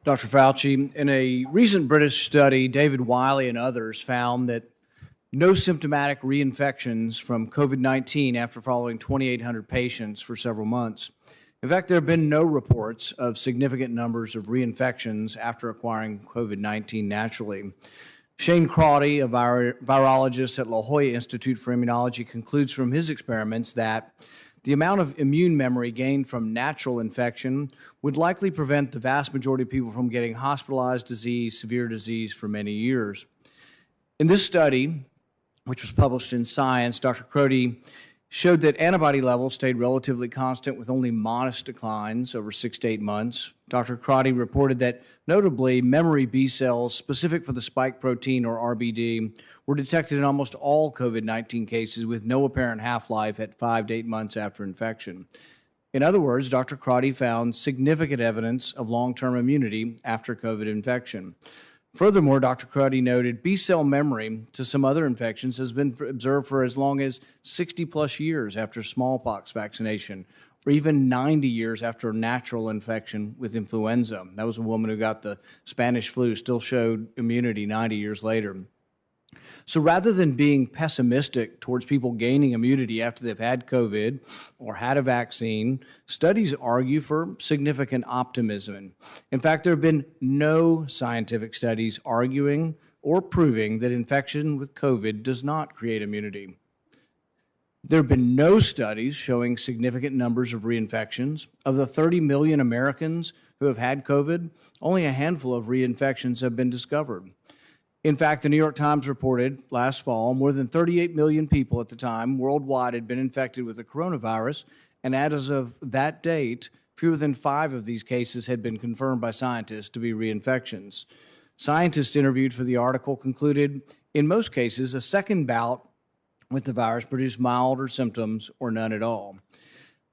Dr. Fauci, in a recent British study, David Wiley and others found that no symptomatic reinfections from COVID-19 after following 2,800 patients for several months. In fact, there have been no reports of significant numbers of reinfections after acquiring COVID-19 naturally. Shane Crotty, a virologist at La Jolla Institute for Immunology, concludes from his experiments that the amount of immune memory gained from natural infection would likely prevent the vast majority of people from getting hospitalized disease, severe disease for many years. In this study, which was published in Science, Dr. Crotty showed that antibody levels stayed relatively constant with only modest declines over 6 to 8 months. Dr. Crotty reported that, notably, memory B cells specific for the spike protein, or RBD, were detected in almost all COVID-19 cases with no apparent half-life at 5 to 8 months after infection. In other words, Dr. Crotty found significant evidence of long-term immunity after COVID infection. Furthermore, Dr. Crotty noted B-cell memory to some other infections has been observed for as long as 60-plus years after smallpox vaccination, or even 90 years after a natural infection with influenza. That was a woman who got the Spanish flu, still showed immunity 90 years later. So rather than being pessimistic towards people gaining immunity after they've had COVID or had a vaccine, studies argue for significant optimism. In fact, there have been no scientific studies arguing or proving that infection with COVID does not create immunity. There have been no studies showing significant numbers of reinfections. Of the 30 million Americans who have had COVID, only a handful of reinfections have been discovered. In fact, the New York Times reported last fall more than 38 million people at the time worldwide had been infected with the coronavirus, and as of that date, fewer than 5 of these cases had been confirmed by scientists to be reinfections. Scientists interviewed for the article concluded, in most cases, a second bout with the virus produced milder symptoms or none at all.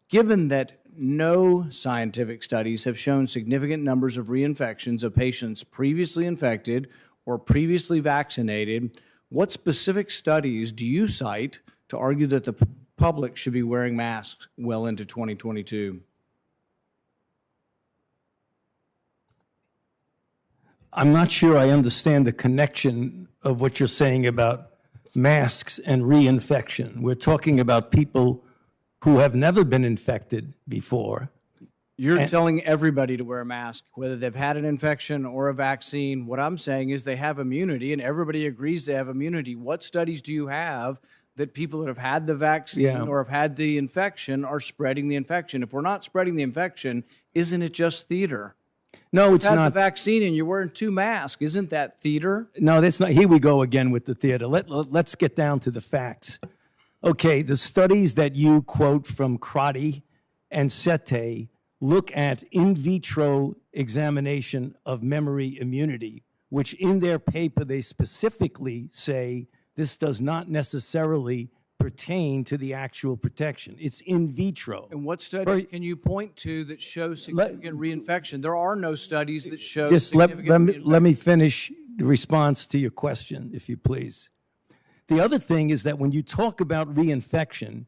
Given that no scientific studies have shown significant numbers of reinfections of patients previously infected or previously vaccinated, what specific studies do you cite to argue that the public should be wearing masks well into 2022? I'm not sure I understand the connection of what you're saying about masks and reinfection. We're talking about people who have never been infected before. You're telling everybody to wear a mask, whether they've had an infection or a vaccine. What I'm saying is they have immunity, and everybody agrees they have immunity. What studies do you have that people that have had the vaccine or have had the infection are spreading the infection? If we're not spreading the infection, isn't it just theater? No, it's not. You had the vaccine and you're wearing 2 masks. Isn't that theater? No, that's not. Here we go again with the theater. Let's get down to the facts. Okay, the studies that you quote from Crotty and Sete look at in vitro examination of memory immunity, which in their paper they specifically say this does not necessarily pertain to the actual protection. It's in vitro. And what studies can you point to that show significant reinfection? There are no studies that show significant reinfection. Let me finish the response to your question, if you please. The other thing is that when you talk about reinfection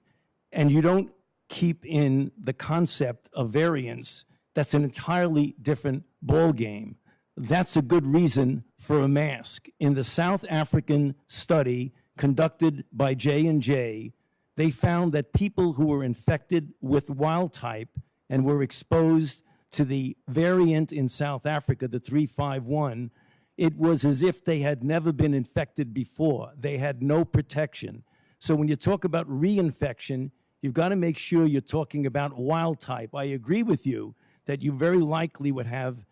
and you don't keep in the concept of variants, that's an entirely different ballgame. That's a good reason for a mask. In the South African study conducted by J&J, they found that people who were infected with wild type and were exposed to the variant in South Africa, the 351, it was as if they had never been infected before. They had no protection. So when you talk about reinfection, you've got to make sure you're talking about wild type. I agree with you that you very likely would have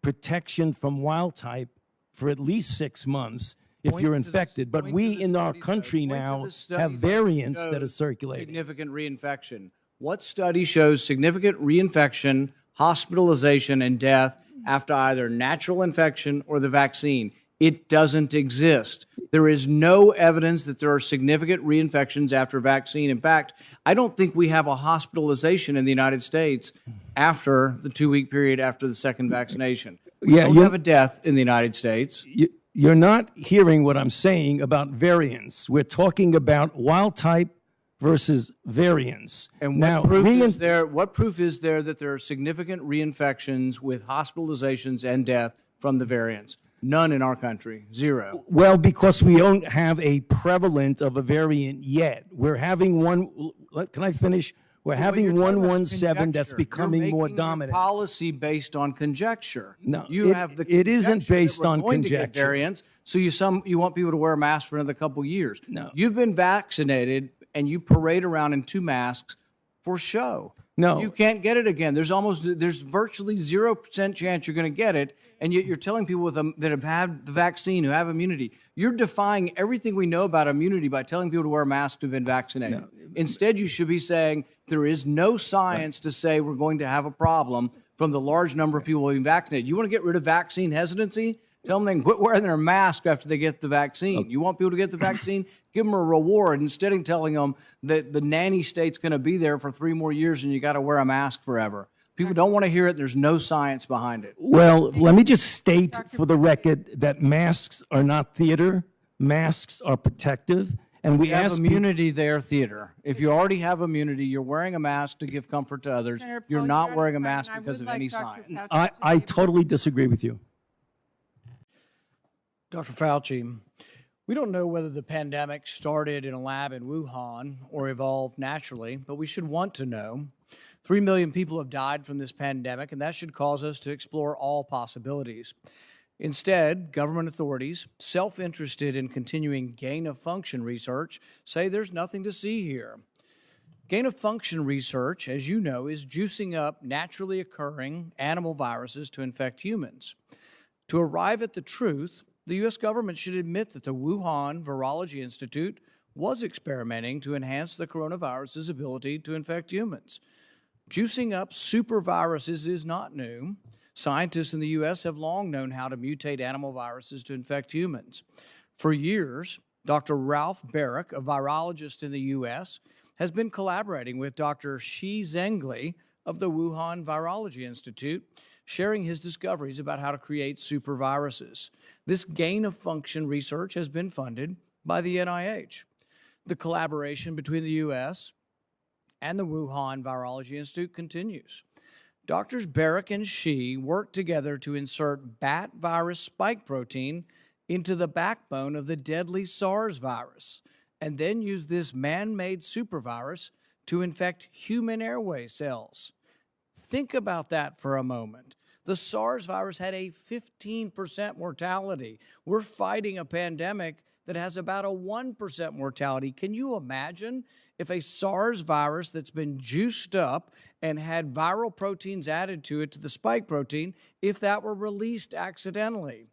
protection from wild type for at least 6 months if you're infected. But we in our country now have variants that are circulating. Significant reinfection. What study shows significant reinfection, hospitalization, and death after either natural infection or the vaccine? It doesn't exist. There is no evidence that there are significant reinfections after vaccine. In fact, I don't think we have a hospitalization in the United States after the 2-week period after the second vaccination. We don't have a death in the United States. You're not hearing what I'm saying about variants. We're talking about wild type versus variants. And now, what proof is there that there are significant reinfections with hospitalizations and death from the variants? None in our country. Zero. Well, because we don't have a prevalent of a variant yet. We're having one. Can I finish? We're having 117 that's becoming more dominant. Your policy based on conjecture. No, it isn't based on conjecture. Variants, so you want people to wear a mask for another couple years. No. You've been vaccinated and you parade around in 2 masks for show. No. You can't get it again. There's virtually 0% chance you're going to get it, and yet you're telling people that have had the vaccine, who have immunity. You're defying everything we know about immunity by telling people to wear masks who've been vaccinated. No. Instead, you should be saying there is no science to say we're going to have a problem from the large number of people being vaccinated. You want to get rid of vaccine hesitancy? Tell them they can quit wearing their mask after they get the vaccine. Okay. You want people to get the vaccine? Give them a reward instead of telling them that the nanny state's going to be there for 3 more years and you got to wear a mask forever. People don't want to hear it. There's no science behind it. Well, let me just state for the record that masks are not theater. Masks are protective. And we have immunity there, theater. If you already have immunity, you're wearing a mask to give comfort to others. You're not wearing a mask because of any science. I totally disagree with you. Dr. Fauci, we don't know whether the pandemic started in a lab in Wuhan or evolved naturally, but we should want to know. 3 million people have died from this pandemic, and that should cause us to explore all possibilities. Instead, government authorities, self-interested in continuing gain-of-function research, say there's nothing to see here. Gain-of-function research, as you know, is juicing up naturally occurring animal viruses to infect humans. To arrive at the truth, the U.S. government should admit that the WUHAN Virology Institute was experimenting to enhance the coronavirus's ability to infect humans. Juicing up superviruses is not new. Scientists in the U.S. have long known how to mutate animal viruses to infect humans. For years, Dr. Ralph Barrick, a virologist in the U.S., has been collaborating with Dr. Shi Zhengli of the WUHAN Virology Institute, sharing his discoveries about how to create superviruses. This gain-of-function research has been funded by the NIH. The collaboration between the U.S. and the WUHAN Virology Institute continues. Doctors Barrick and Shi worked together to insert bat virus spike protein into the backbone of the deadly SARS virus, and then use this man-made supervirus to infect human airway cells. Think about that for a moment. The SARS virus had a 15% mortality. We're fighting a pandemic that has about a 1% mortality. Can you imagine if a SARS virus that's been juiced up and had viral proteins added to it, to the spike protein, if that were released accidentally?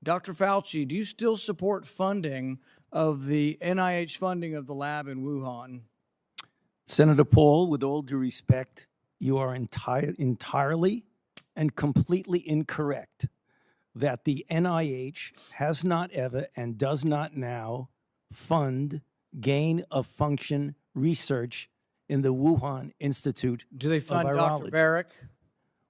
Dr. Fauci, do you still support funding of the NIH funding of the lab in Wuhan? Senator Paul, with all due respect, you are entirely and completely incorrect that the NIH has not ever and does not now fund gain-of-function research in the Wuhan Institute of Virology. Do they fund Dr. Barrick?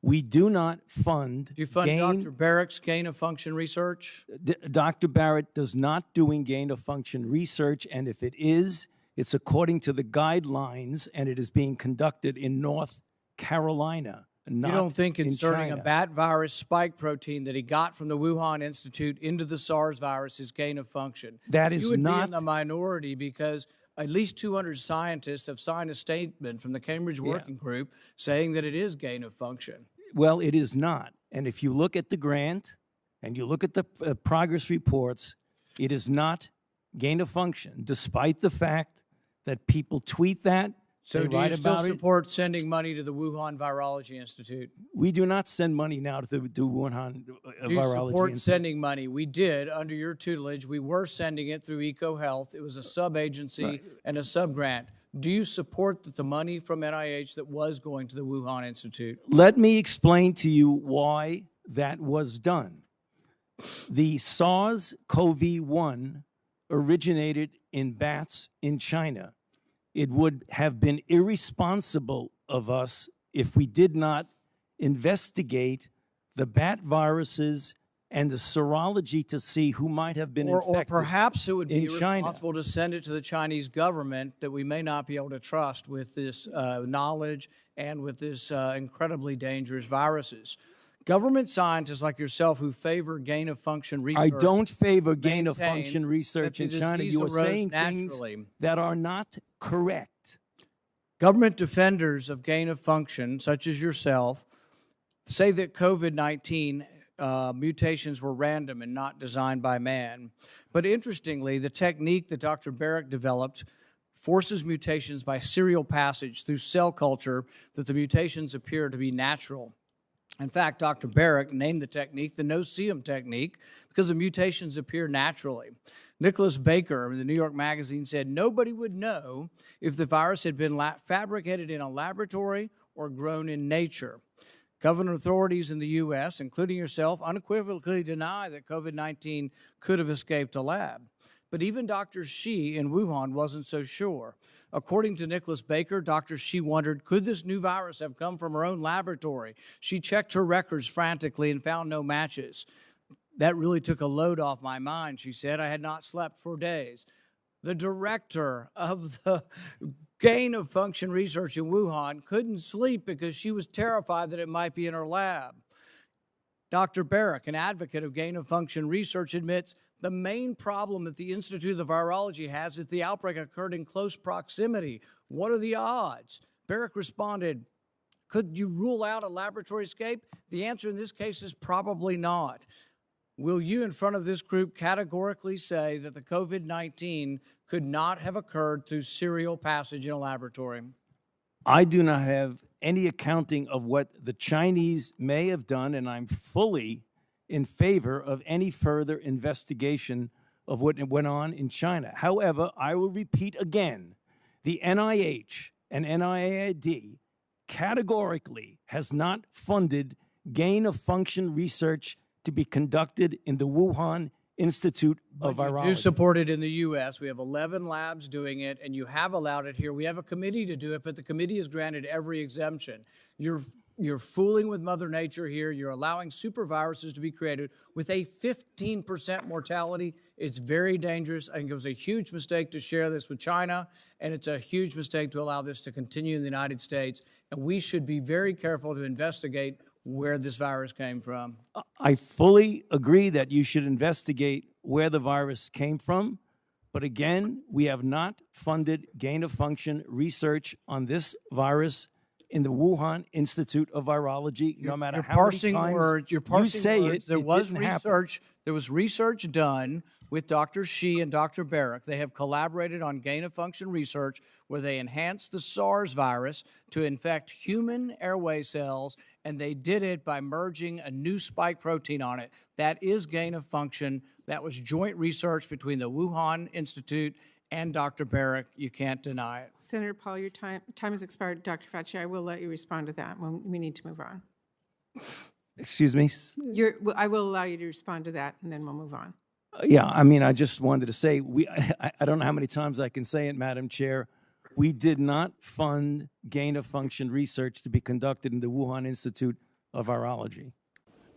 We do not fund. Do you fund Dr. Barrick's gain-of-function research? Dr. Barrett does not doing gain-of-function research, and if it is, it's according to the guidelines, and it is being conducted in North Carolina. You don't think inserting a bat virus spike protein that he got from the Wuhan Institute into the SARS virus is gain of function? That is not. You would be in the minority because at least 200 scientists have signed a statement from the Cambridge Working Group saying that it is gain of function. Well, it is not. And if you look at the grant and you look at the progress reports, it is not gain of function, despite the fact that people tweet that. So do you still support sending money to the Wuhan Virology Institute? We do not send money now to the Wuhan Virology Institute. Do you support sending money? We did, under your tutelage. We were sending it through EcoHealth. It was a sub-agency and a sub-grant. Do you support the money from NIH that was going to the Wuhan Institute? Let me explain to you why that was done. The SARS-CoV-1 originated in bats in China. It would have been irresponsible of us if we did not investigate the bat viruses and the serology to see who might have been Or infected. perhaps it would be in China. responsible to send it to the Chinese government that we may not be able to trust with this knowledge and with this incredibly dangerous viruses. Government scientists like yourself who favor gain-of-function research. I don't favor gain-of-function maintain research that in the China. disease You are arose saying naturally. things that are not correct. Government defenders of gain-of-function, such as yourself, say that COVID-19 mutations were random and not designed by man. But interestingly, the technique that Dr. Barrick developed forces mutations by serial passage through cell culture that the mutations appear to be natural. In fact, Dr. Barrick named the technique the no-see-'em technique because the mutations appear naturally. Nicholas Baker in the New York Magazine said nobody would know if the virus had been fabricated in a laboratory or grown in nature. Government authorities in the U.S., including yourself, unequivocally deny that COVID-19 could have escaped a lab. But even Dr. Shi in Wuhan wasn't so sure. According to Nicholas Baker, Dr. Shi wondered, could this new virus have come from her own laboratory? She checked her records frantically and found no matches. That really took a load off my mind, she said. I had not slept for days. The director of the gain-of-function research in Wuhan couldn't sleep because she was terrified that it might be in her lab. Dr. Barrick, an advocate of gain-of-function research, admits the main problem that the Institute of Virology has is the outbreak occurred in close proximity. What are the odds? Barrick responded, could you rule out a laboratory escape? The answer in this case is probably not. Will you, in front of this group, categorically say that the COVID-19 could not have occurred through serial passage in a laboratory? I do not have any accounting of what the Chinese may have done, and I'm fully in favor of any further investigation of what went on in China. However, I will repeat again, the NIH and NIAID categorically has not funded gain-of-function research to be conducted in the Wuhan Institute of Virology. You do support it in the U.S. We have 11 labs doing it, and you have allowed it here. We have a committee to do it, but the committee has granted every exemption. You're fooling with Mother Nature here. You're allowing super viruses to be created with a 15% mortality. It's very dangerous. I think it was a huge mistake to share this with China, and it's a huge mistake to allow this to continue in the United States. And we should be very careful to investigate where this virus came from. I fully agree that you should investigate where the virus came from. But again, we have not funded gain-of-function research on this virus in the Wuhan Institute of Virology, no matter how many times you say it. There was research. There was research done with Dr. Shi and Dr. Barrick. They have collaborated on gain-of-function research where they enhanced the SARS virus to infect human airway cells, and they did it by merging a new spike protein on it. That is gain-of-function. That was joint research between the Wuhan Institute and Dr. Barrick. You can't deny it. Senator Paul, your time has expired. Dr. Fauci, I will let you respond to that when we need to move on. Excuse me? I will allow you to respond to that, and then we'll move on. Yeah, I mean, I just wanted to say, I don't know how many times I can say it, Madam Chair. We did not fund gain-of-function research to be conducted in the Wuhan Institute of Virology.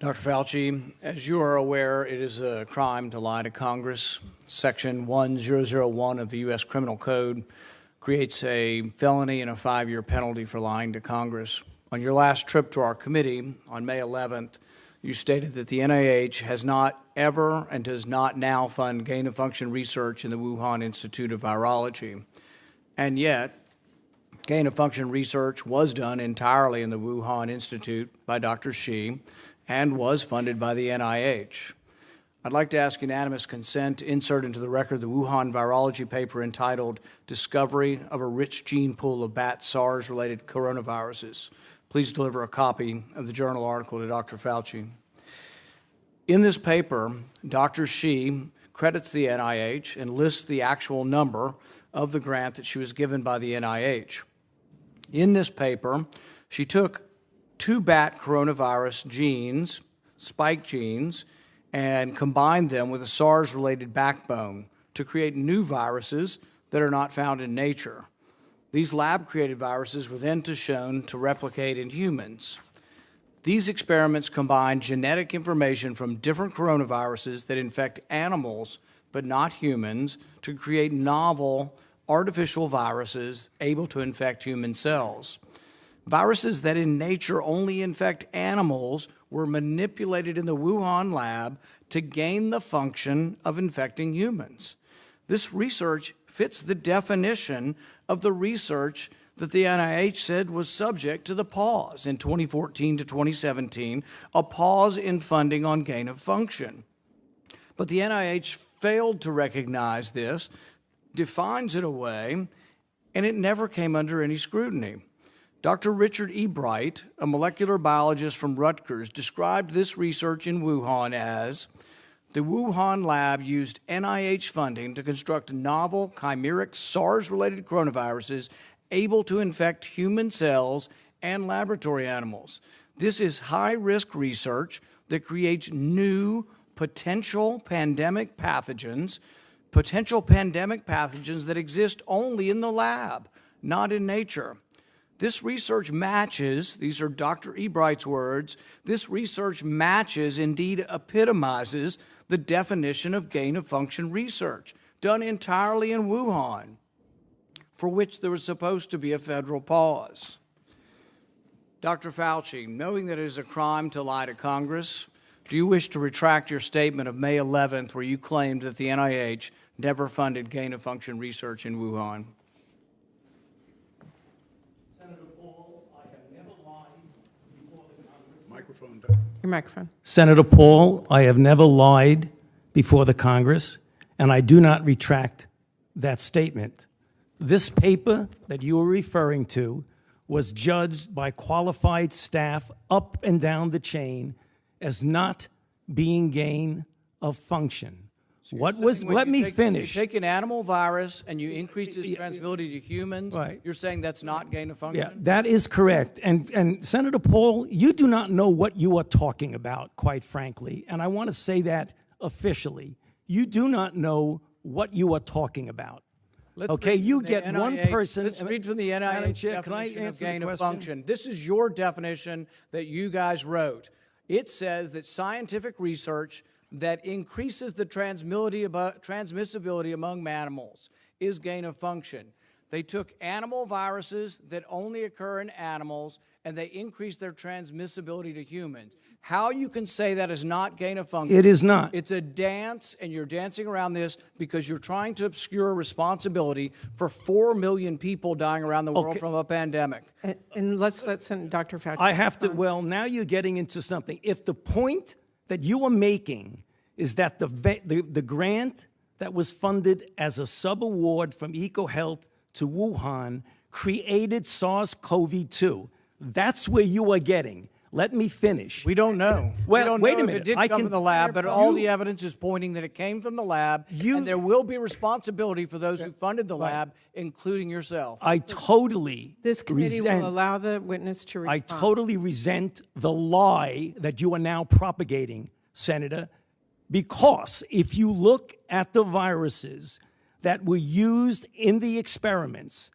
Dr. Fauci, as you are aware, it is a crime to lie to Congress. Section 1001 of the U.S. Criminal Code creates a felony and a 5-year penalty for lying to Congress. On your last trip to our committee on May 11th, you stated that the NIH has not ever and does not now fund gain-of-function research in the Wuhan Institute of Virology. And yet, gain-of-function research was done entirely in the Wuhan Institute by Dr. Shi and was funded by the NIH. I'd like to ask unanimous consent to insert into the record the Wuhan virology paper entitled Discovery of a Rich Gene Pool of Bat SARS-Related Coronaviruses. Please deliver a copy of the journal article to Dr. Fauci. In this paper, Dr. Shi credits the NIH and lists the actual number of the grant that she was given by the NIH. In this paper, she took 2 bat coronavirus genes, spike genes, and combined them with a SARS-related backbone to create new viruses that are not found in nature. These lab-created viruses were then shown to replicate in humans. These experiments combine genetic information from different coronaviruses that infect animals but not humans to create novel artificial viruses able to infect human cells. Viruses that in nature only infect animals were manipulated in the Wuhan lab to gain the function of infecting humans. This research fits the definition of the research that the NIH said was subject to the pause in 2014 to 2017, a pause in funding on gain of function. But the NIH failed to recognize this, defines it away, and it never came under any scrutiny. Dr. Richard E. Bright, a molecular biologist from Rutgers, described this research in Wuhan as the Wuhan lab used NIH funding to construct novel chimeric SARS-related coronaviruses able to infect human cells and laboratory animals. This is high-risk research that creates new potential pandemic pathogens that exist only in the lab, not in nature. This research matches, these are Dr. E. Bright's words, this research matches, indeed epitomizes, the definition of gain-of-function research, done entirely in Wuhan, for which there was supposed to be a federal pause. Dr. Fauci, knowing that it is a crime to lie to Congress, do you wish to retract your statement of May 11th where you claimed that the NIH never funded gain-of-function research in Wuhan? Senator Paul, I have never lied before the Congress. Microphone. Your microphone. Senator Paul, I have never lied before the Congress, and I do not retract that statement. This paper that you are referring to was judged by qualified staff up and down the chain as not being gain of function. Let me finish. You take an animal virus and you increase its transmissibility to humans, right. You're saying that's not gain of function? Yeah, that is correct. And Senator Paul, you do not know what you are talking about, quite frankly. And I want to say that officially. You do not know what you are talking about. Okay, you get one person. Let's read from the NIH definition of gain of function. This is your definition that you guys wrote. It says that scientific research that increases the transmissibility among animals is gain of function. They took animal viruses that only occur in animals and they increased their transmissibility to humans. How you can say that is not gain of function? It is not. It's a dance, and you're dancing around this because you're trying to obscure responsibility for 4 million people dying around the world from a pandemic. And let's let Dr. Fauci. I have to, well, now you're getting into something. If the point that you are making is that the grant that was funded as a sub-award from EcoHealth to Wuhan created SARS-CoV-2, that's where you are getting. Let me finish. We don't know. Well, we don't wait know a minute. If it did come from the lab, but all the evidence is pointing that it came from the lab, and there will be responsibility for those who funded the lab, including yourself. I totally This committee will allow the witness to respond. I totally resent the lie that you are now propagating, Senator, because if you look at the viruses that were used in the experiments,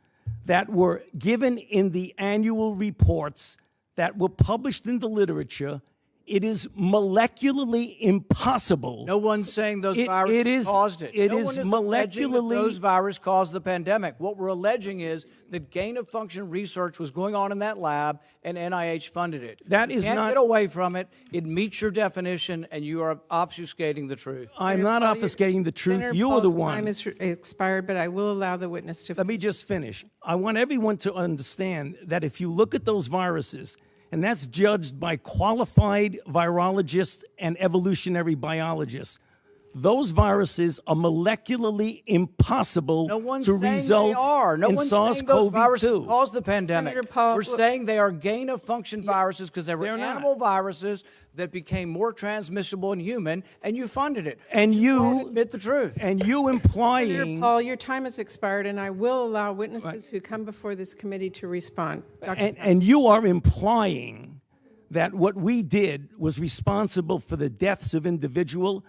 that were given in the annual reports, that were published in the literature, it is molecularly impossible. No one's saying those viruses caused it. It no is one is alleging that molecularly. those viruses caused the pandemic. What we're alleging is that gain-of-function research was going on in that lab, and NIH funded it. That is you can't not. Get away from it. It meets your definition, and you are obfuscating the truth. I'm not obfuscating the truth. Senator You are the Paul's one. time is expired, but I will allow the witness to. Let me just finish. I want everyone to understand that if you look at those viruses, and that's judged by qualified virologists and evolutionary biologists, those viruses are molecularly impossible No one's to saying result they are. No in one's saying those viruses SARS-CoV-2. caused the pandemic. Senator Paul, We're saying they are gain-of-function viruses because they were they're not. animal viruses that became more transmissible in human, and you funded it. And Don't you admit the truth. and you Senator implying Paul, your time has expired, and I will allow witnesses who come before this committee to respond. and you are implying that what we did was responsible for the deaths of individual.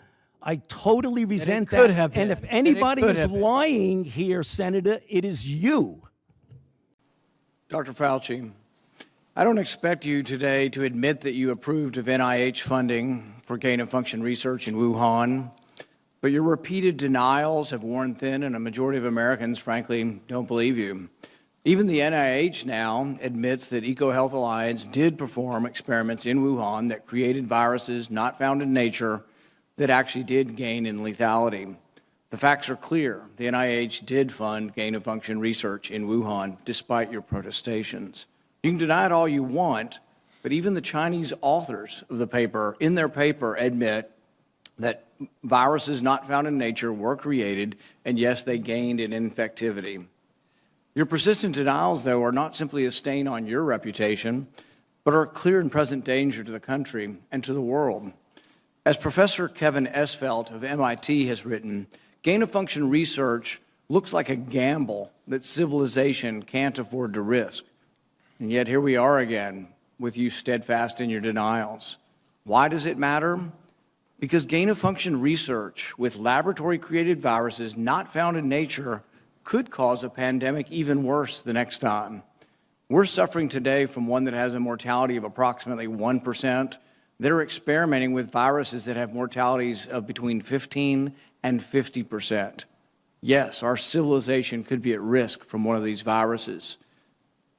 I totally resent could that. have been. And if That it anybody could is have been. lying here, Senator, it is you. Dr. Fauci, I don't expect you today to admit that you approved of NIH funding for gain-of-function research in Wuhan, but your repeated denials have worn thin, and a majority of Americans, frankly, don't believe you. Even the NIH now admits that EcoHealth Alliance did perform experiments in Wuhan that created viruses not found in nature that actually did gain in lethality. The facts are clear. The NIH did fund gain-of-function research in Wuhan, despite your protestations. You can deny it all you want, but even the Chinese authors of the paper, in their paper, admit that viruses not found in nature were created, and yes, they gained in infectivity. Your persistent denials, though, are not simply a stain on your reputation, but are a clear and present danger to the country and to the world. As Professor Kevin Esfelt of MIT has written, gain-of-function research looks like a gamble that civilization can't afford to risk. And yet here we are again, with you steadfast in your denials. Why does it matter? Because gain-of-function research with laboratory-created viruses not found in nature could cause a pandemic even worse the next time. We're suffering today from one that has a mortality of approximately 1%. They're experimenting with viruses that have mortalities of between 15 and 50%. Yes, our civilization could be at risk from one of these viruses.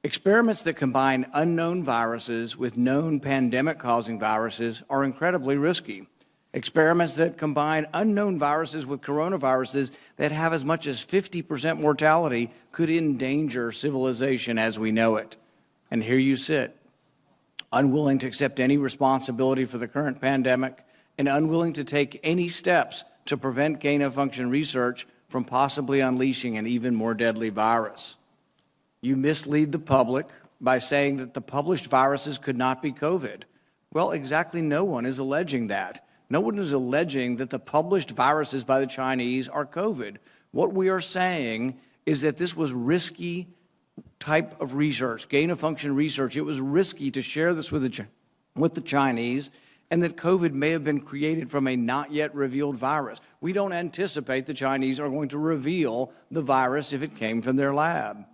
Experiments that combine unknown viruses with known pandemic-causing viruses are incredibly risky. Experiments that combine unknown viruses with coronaviruses that have as much as 50% mortality could endanger civilization as we know it. And here you sit, unwilling to accept any responsibility for the current pandemic and unwilling to take any steps to prevent gain-of-function research from possibly unleashing an even more deadly virus. You mislead the public by saying that the published viruses could not be COVID. Well, exactly no one is alleging that. No one is alleging that the published viruses by the Chinese are COVID. What we are saying is that this was risky type of research, gain-of-function research. It was risky to share this with the Chinese, and that COVID may have been created from a not yet revealed virus. We don't anticipate the Chinese are going to reveal the virus if it came from their lab.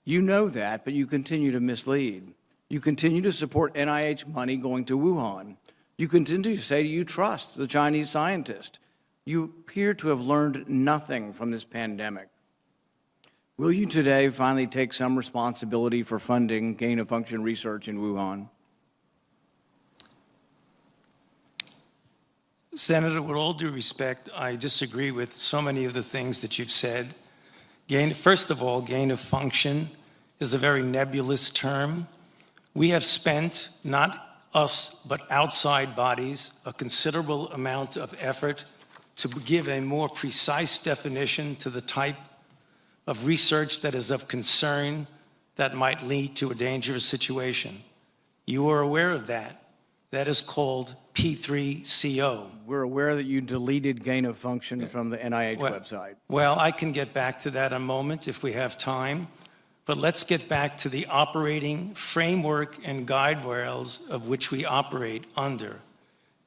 You know that, but you continue to mislead. You continue to support NIH money going to Wuhan. You continue to say you trust the Chinese scientist. You appear to have learned nothing from this pandemic. Will you today finally take some responsibility for funding gain-of-function research in Wuhan? Senator, with all due respect, I disagree with so many of the things that you've said. First of all, gain of function is a very nebulous term. We have spent, not us, but outside bodies, a considerable amount of effort to give a more precise definition to the type of research that is of concern that might lead to a dangerous situation. You are aware of that. That is called P3CO. We're aware that you deleted gain-of-function from the NIH website. Well, I can get back to that in a moment if we have time. But let's get back to the operating framework and guide rails of which we operate under.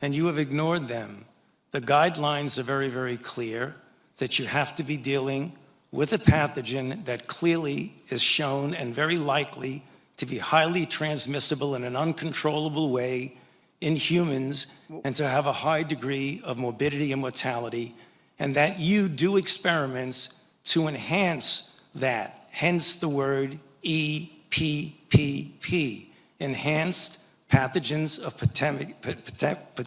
And you have ignored them. The guidelines are very, very clear that you have to be dealing with a pathogen that clearly is shown and very likely to be highly transmissible in an uncontrollable way in humans and to have a high degree of morbidity and mortality, and that you do experiments to enhance that, hence the word EPPP, enhanced pathogens of potential.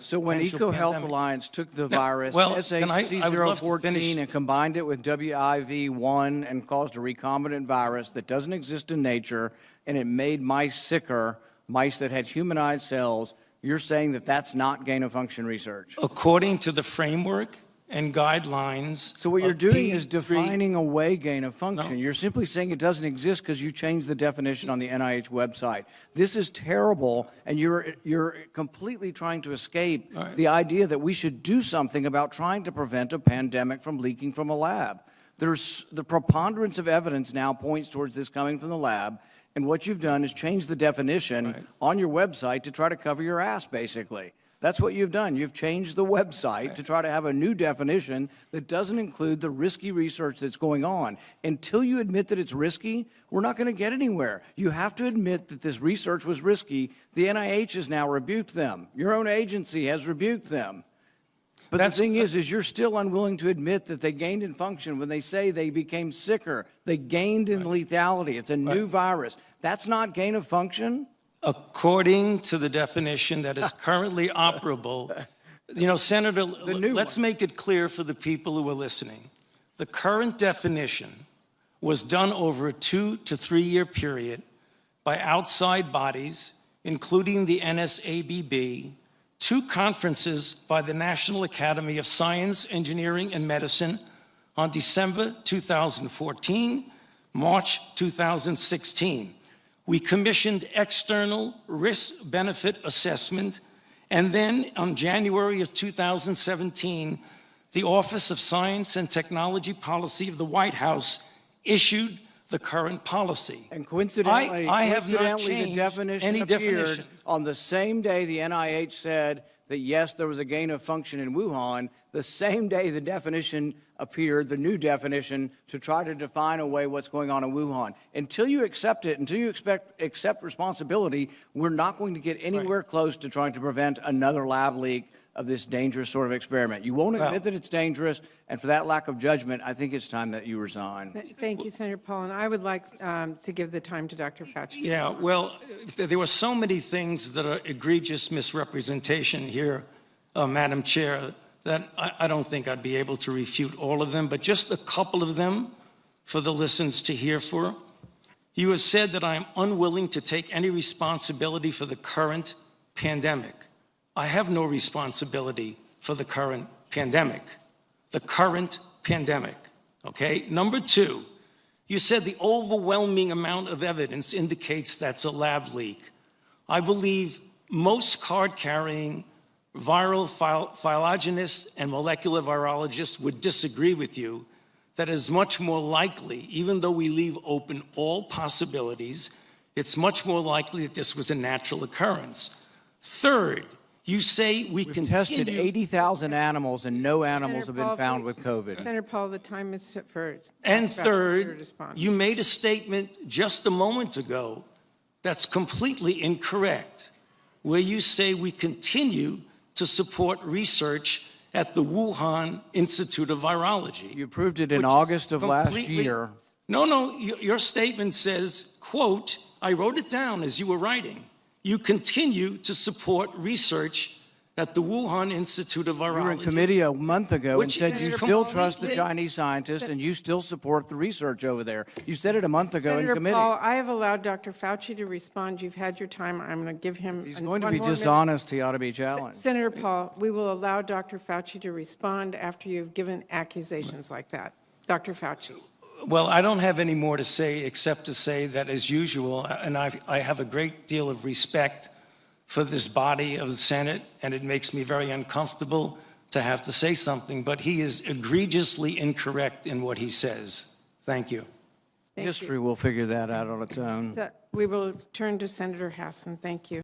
So when EcoHealth Alliance took the virus, SHC014, and combined it with WIV1 and caused a recombinant virus that doesn't exist in nature, and it made mice sicker, mice that had humanized cells, you're saying that that's not gain-of-function research? According to the framework and guidelines. So what you're doing is defining away gain-of-function. No. You're simply saying it doesn't exist because you changed the definition on the NIH website. This is terrible, and you're completely trying to escape the idea that we should do something about trying to prevent a pandemic from leaking from a lab. The preponderance of evidence now points towards this coming from the lab, and what you've done is change the definition on your website to try to cover your ass, basically. That's what you've done. You've changed the website to try to have a new definition that doesn't include the risky research that's going on. Until you admit that it's risky, we're not going to get anywhere. You have to admit that this research was risky. The NIH has now rebuked them. Your own agency has rebuked them. But the thing is you're still unwilling to admit that they gained in function when they say they became sicker. They gained in lethality. It's a new virus. That's not gain of function? According to the definition that is currently operable, you know, Senator, let's make it clear for the people who are listening. The current definition was done over a 2 to 3 year period by outside bodies, including the NSABB, 2 conferences by the National Academy of Science, Engineering, and Medicine on December 2014, March 2016. We commissioned external risk-benefit assessment, and then on January of 2017, the Office of Science and Technology Policy of the White House issued the current policy. And coincidentally, I have not the changed definition any appeared definition. on the same day the NIH said that, yes, there was a gain of function in Wuhan. The same day the definition appeared, the new definition, to try to define away what's going on in Wuhan. Until you accept it, until you accept responsibility, we're not going to get anywhere close to trying to prevent another lab leak of this dangerous sort of experiment. You won't admit that it's dangerous, and for that lack of judgment, I think it's time that you resign. Thank you, Senator Paul, and I would like to give the time to Dr. Fauci. Yeah, well, there were so many things that are egregious misrepresentation here, Madam Chair, that I don't think I'd be able to refute all of them, but just a couple of them for the listeners to hear for. You have said that I am unwilling to take any responsibility for the current pandemic. I have no responsibility for the current pandemic. The current pandemic, okay? Number 2, you said the overwhelming amount of evidence indicates that's a lab leak. I believe most card-carrying viral phylogenists and molecular virologists would disagree with you that is much more likely, even though we leave open all possibilities, it's much more likely that this was a natural occurrence. Third, you say we've tested 80,000 animals and no animals have been found with COVID. Senator Paul, the time is set for And Dr. Fauci to third, respond. you made a statement just a moment ago that's completely incorrect, where you say we continue to support research at the Wuhan Institute of Virology. You proved it in which is August of last completely- year. No, your statement says, quote, I wrote it down as you were writing. You continue to support research at the Wuhan Institute of Virology. You were in committee a month ago and Which said is you still completely- trust the Chinese scientists and you still support the research over there. You said it a month ago in Senator committee. Paul, I have allowed Dr. Fauci to respond. You've had your time. I'm going to give him He's one going to be more minute. dishonest. He ought to be challenged. Senator Paul, we will allow Dr. Fauci to respond after you've given accusations like that. Dr. Fauci. Well, I don't have any more to say except to say that, as usual, and I have a great deal of respect for this body of the Senate, and it makes me very uncomfortable to have to say something, but he is egregiously incorrect in what he says. Thank you. Thank History will figure that out on its own. you. We will turn to Senator Hassan. Thank you.